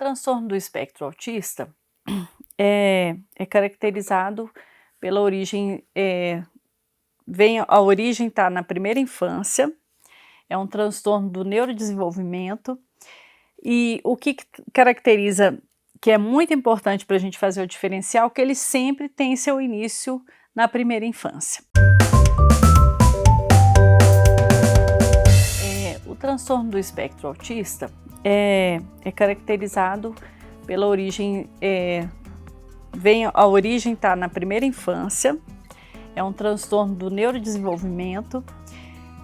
transtorno do espectro autista é caracterizado pela origem, a origem está na primeira infância, é um transtorno do neurodesenvolvimento, e o que caracteriza, que é muito importante para a gente fazer o diferencial, que ele sempre tem seu início na primeira infância. O transtorno do espectro autista é caracterizado pela origem, a origem está na primeira infância, é um transtorno do neurodesenvolvimento,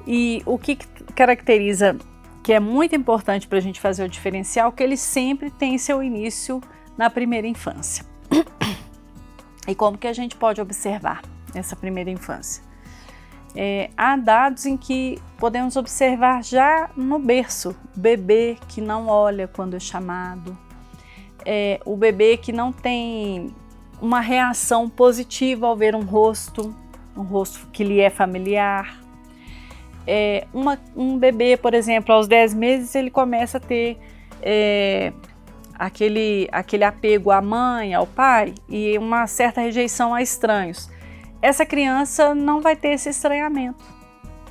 e o que caracteriza, que é muito importante para a gente fazer o diferencial, que ele sempre tem seu início na primeira infância. E como que a gente pode observar essa primeira infância? Há dados em que podemos observar já no berço, o bebê que não olha quando é chamado, o bebê que não tem uma reação positiva ao ver um rosto que lhe é familiar. Um bebê, por exemplo, aos 10 meses ele começa a ter aquele apego à mãe, ao pai e uma certa rejeição a estranhos. Essa criança não vai ter esse estranhamento,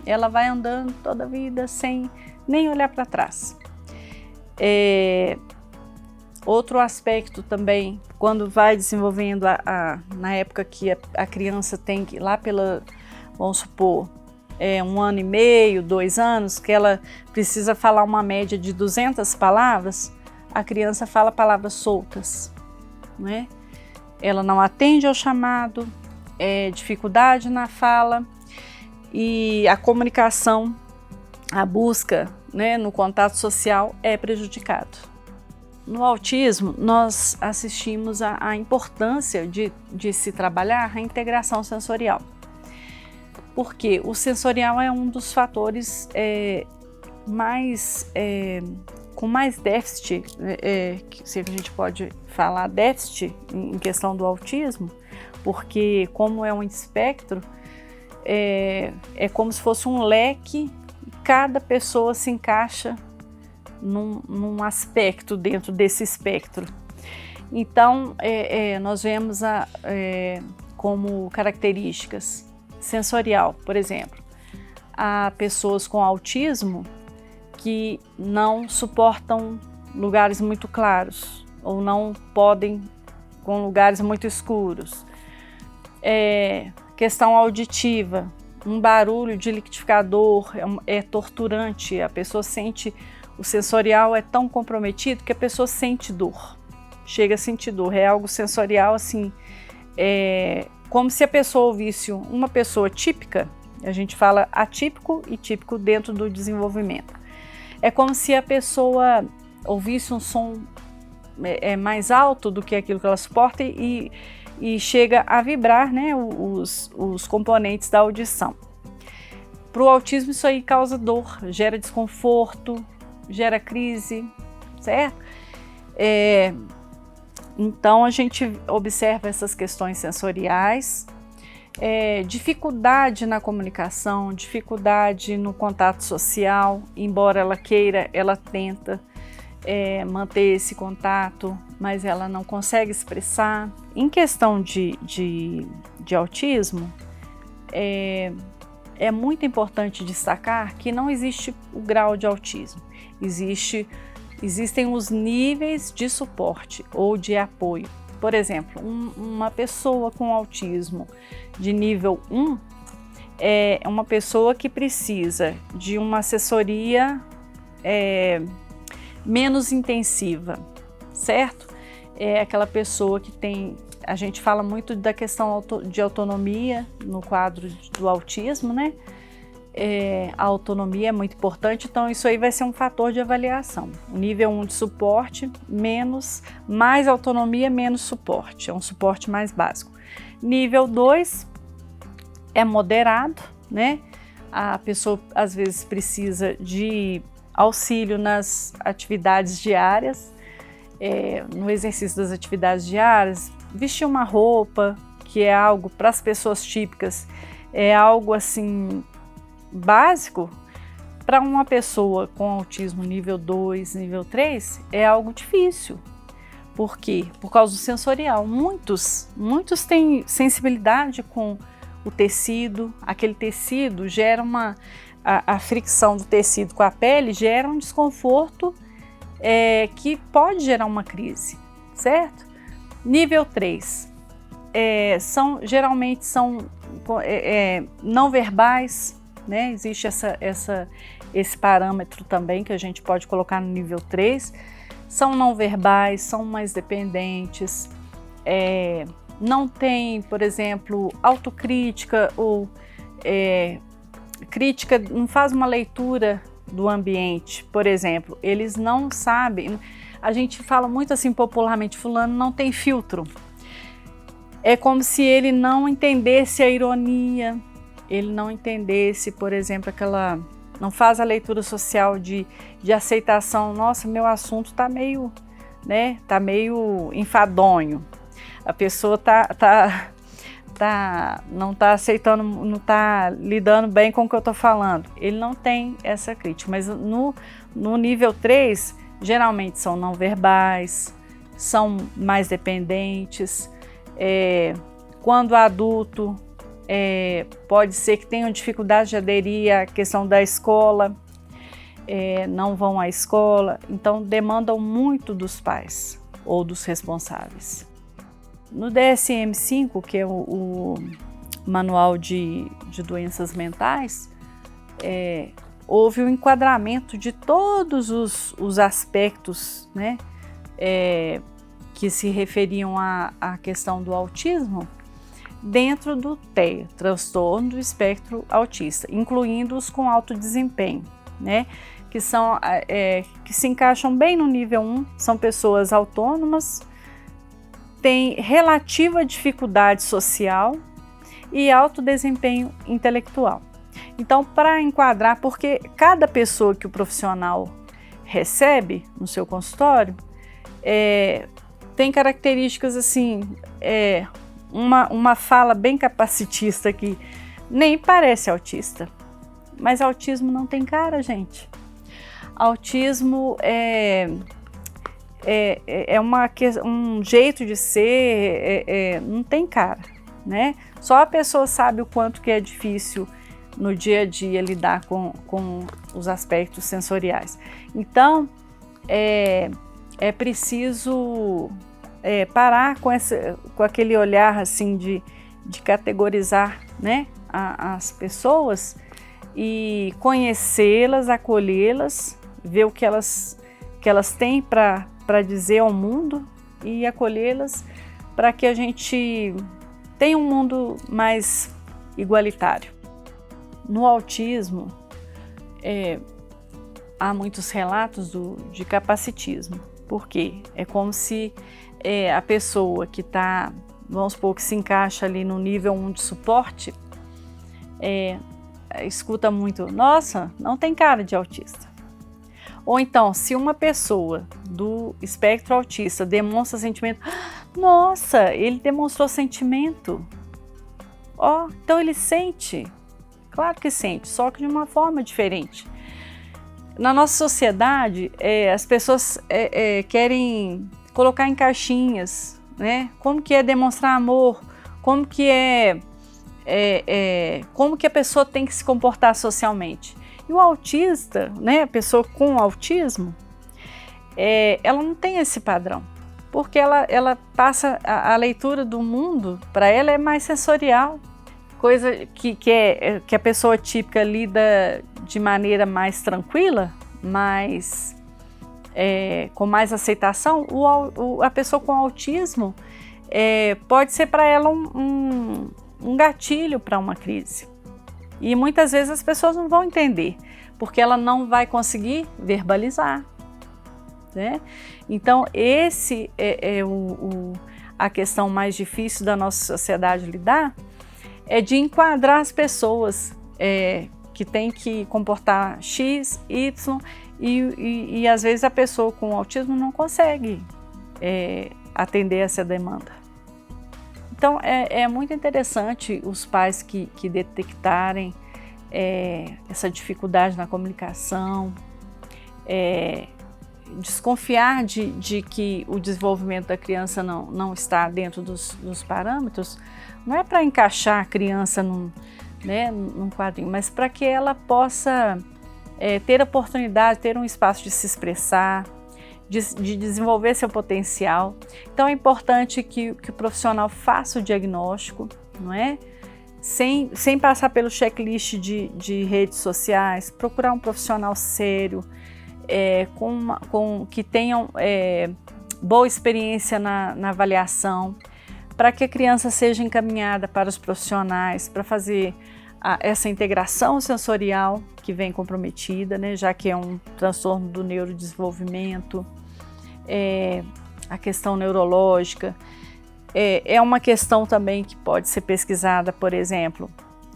ela vai andando toda a vida sem nem olhar para trás. Outro aspecto também, quando vai desenvolvendo, na época que a criança tem que, lá vamos supor, 1 ano e meio, 2 anos, que ela precisa falar uma média de 200 palavras, a criança fala palavras soltas, né? Ela não atende ao chamado, dificuldade na fala e a comunicação, a busca, né, no contato social é prejudicado. No autismo, nós assistimos à importância de se trabalhar a integração sensorial, porque o sensorial é um dos fatores com mais déficit, se a gente pode falar déficit em questão do autismo, porque como é um espectro, é como se fosse um leque, cada pessoa se encaixa num aspecto dentro desse espectro. Então, nós vemos como características sensorial, por exemplo, há pessoas com autismo que não suportam lugares muito claros ou não podem com lugares muito escuros. Questão auditiva, um barulho de liquidificador é torturante, a pessoa sente, o sensorial é tão comprometido que a pessoa sente dor, chega a sentir dor, é algo sensorial assim, como se a pessoa ouvisse uma pessoa típica, a gente fala atípico e típico dentro do desenvolvimento. É como se a pessoa ouvisse um som mais alto do que aquilo que ela suporta e chega a vibrar, né, os componentes da audição. Para o autismo isso aí causa dor, gera desconforto, gera crise, certo? Então a gente observa essas questões sensoriais, dificuldade na comunicação, dificuldade no contato social, embora ela queira, ela tenta manter esse contato, mas ela não consegue expressar. Em questão de autismo, é muito importante destacar que não existe o grau de autismo, existem os níveis de suporte ou de apoio. Por exemplo, uma pessoa com autismo de nível 1 é uma pessoa que precisa de uma assessoria menos intensiva, certo? É aquela pessoa que tem, a gente fala muito da questão de autonomia no quadro do autismo, né? A autonomia é muito importante, então isso aí vai ser um fator de avaliação. O nível 1 de suporte, mais autonomia, menos suporte, é um suporte mais básico. Nível 2 é moderado, né? A pessoa às vezes precisa de auxílio nas atividades diárias, no exercício das atividades diárias, vestir uma roupa, que é algo para as pessoas típicas, é algo assim básico. Para uma pessoa com autismo nível 2, nível 3, é algo difícil, Por quê? Por causa do sensorial. Muitos têm sensibilidade com o tecido, aquele tecido gera a fricção do tecido com a pele gera um desconforto que pode gerar uma crise, certo? Nível 3, geralmente são não verbais, né? Existe esse parâmetro também que a gente pode colocar no nível 3, são não verbais, são mais dependentes, não tem, por exemplo, autocrítica ou crítica, não faz uma leitura do ambiente, por exemplo, eles não sabem, a gente fala muito assim popularmente, fulano não tem filtro, é como se ele não entendesse a ironia, ele não entendesse, por exemplo, não faz a leitura social de aceitação, nossa, meu assunto tá meio, né, tá meio enfadonho, a pessoa não está aceitando, não está lidando bem com o que eu estou falando. Ele não tem essa crítica, mas no nível 3, geralmente são não verbais, são mais dependentes. Quando adulto, pode ser que tenham dificuldade de aderir à questão da escola, não vão à escola, então demandam muito dos pais ou dos responsáveis. No DSM-5, que é o Manual de Doenças Mentais, houve um enquadramento de todos os aspectos, né, que se referiam à questão do autismo dentro do TEA, transtorno do espectro autista, incluindo os com alto desempenho, né, que se encaixam bem no nível 1, são pessoas autônomas, tem relativa dificuldade social e alto desempenho intelectual. Então, para enquadrar, porque cada pessoa que o profissional recebe no seu consultório tem características assim, uma fala bem capacitista que nem parece autista, mas autismo não tem cara, gente. Autismo um jeito de ser, não tem cara, né? Só a pessoa sabe o quanto que é difícil no dia a dia lidar com os aspectos sensoriais. Então, é preciso parar com aquele olhar assim de categorizar, né, as pessoas e conhecê-las, acolhê-las, ver o que elas têm para dizer ao mundo e acolhê-las para que a gente tenha um mundo mais igualitário. No autismo, há muitos relatos de capacitismo, porque é como se a pessoa que está, vamos supor, que se encaixa ali no nível 1 de suporte, escuta muito, nossa, não tem cara de autista. Ou então, se uma pessoa do espectro autista demonstra sentimento, nossa, ele demonstrou sentimento. Então ele sente. Claro que sente, só que de uma forma diferente. Na nossa sociedade, as pessoas querem colocar em caixinhas, né? Como que é demonstrar amor, como que como que a pessoa tem que se comportar socialmente. E o autista, né, a pessoa com autismo, ela não tem esse padrão, porque ela passa a leitura do mundo, para ela é mais sensorial, coisa que a pessoa típica lida de maneira mais tranquila, com mais aceitação. A pessoa com autismo pode ser para ela um gatilho para uma crise. E muitas vezes as pessoas não vão entender, porque ela não vai conseguir verbalizar, né? Então, esse a questão mais difícil da nossa sociedade lidar, é de enquadrar as pessoas que têm que comportar X, Y, e às vezes a pessoa com autismo não consegue atender essa demanda. Então, é muito interessante os pais que detectarem essa dificuldade na comunicação, desconfiar de que o desenvolvimento da criança não está dentro dos parâmetros, não é para encaixar a criança num quadrinho, mas para que ela possa ter a oportunidade, ter um espaço de se expressar, de desenvolver seu potencial. Então é importante que o profissional faça o diagnóstico, não é? Sem passar pelo checklist de redes sociais, procurar um profissional sério, que tenham boa experiência na avaliação, para que a criança seja encaminhada para os profissionais, para fazer essa integração sensorial que vem comprometida, né, já que é um transtorno do neurodesenvolvimento, a questão neurológica. É uma questão também que pode ser pesquisada, por exemplo,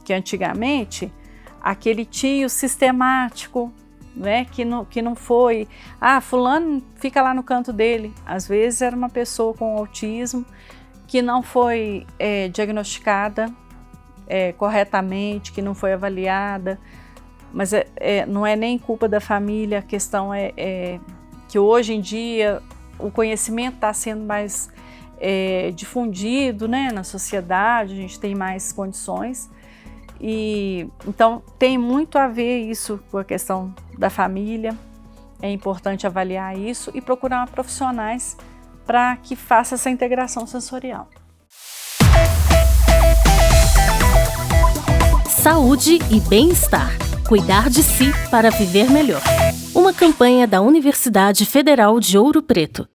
que antigamente aquele tio sistemático, né, que não foi, fulano fica lá no canto dele. Às vezes era uma pessoa com autismo que não foi diagnosticada corretamente, que não foi avaliada, mas não é nem culpa da família. A questão é que hoje em dia o conhecimento está sendo mais difundido, né, na sociedade, a gente tem mais condições, e então tem muito a ver isso com a questão da família. É importante avaliar isso e procurar profissionais para que faça essa integração sensorial. Saúde e bem-estar. Cuidar de si para viver melhor. Uma campanha da Universidade Federal de Ouro Preto.